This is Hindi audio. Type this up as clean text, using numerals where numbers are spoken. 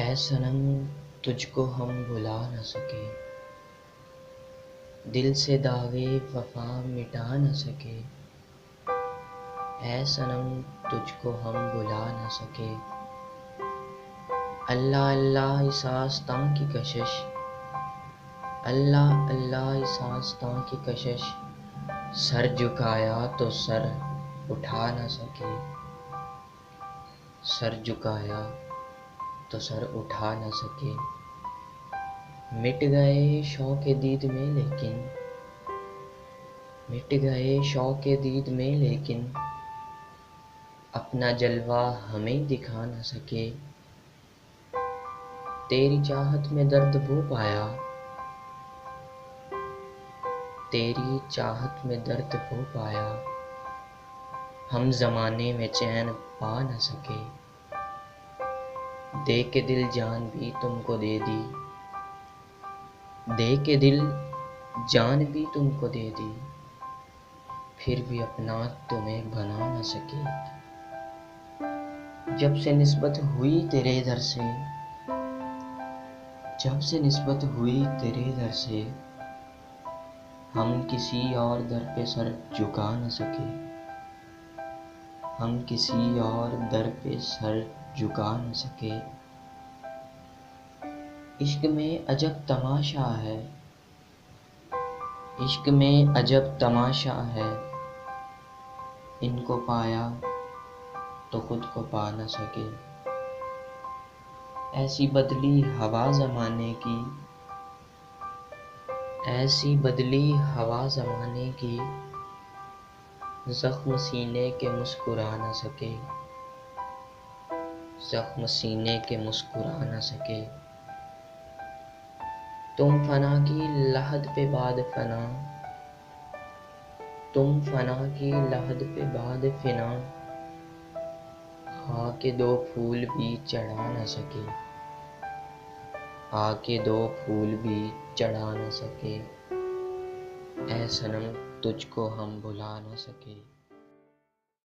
ऐ सनम तुझको हम भुला न सके, दिल से दावे वफा मिटा न सके। ऐ सनम तुझको हम भुला न सके। अल्लाह अल्लाह इस आस्तां की कशिश, अल्लाह अल्लाह इस आस्तां की कशिश। सर झुकाया तो सर उठा न सके, सर झुकाया तो सर उठा न सके। मिट गए शौक़ दीद में लेकिन, मिट गए शौक़ दीद में लेकिन, अपना जलवा हमें दिखा न सके। तेरी चाहत में दर्द वो पाया, तेरी चाहत में दर्द वो पाया, हम ज़माने में चैन पा न सके। दे के दिल जान भी तुमको दे दी, दे के दिल जान भी तुमको दे दी, फिर भी अपना तुम्हें बना न सके। जब से निस्बत हुई तेरे दर से, जब से निस्बत हुई तेरे दर से, हम किसी और दर पे सर झुका न सके। हम किसी और दर पे सर झुका न सके। इश्क में अजब तमाशा है, इश्क में अजब तमाशा है, इनको पाया तो खुद को पा न सके। ऐसी बदली हवा ज़माने की, ऐसी बदली हवा ज़माने की, ज़ख्म सीने के मुस्कुरा न सके, ज़ख्म सीने के मुस्कुरा न सके। तुम फना की लहद पे बाद फना, तुम फना की लहद पे बाद फिना, आके दो फूल भी चढ़ा न सके, आके दो फूल भी चढ़ा न सके। ऐ सनम तुझको हम भुला न सके।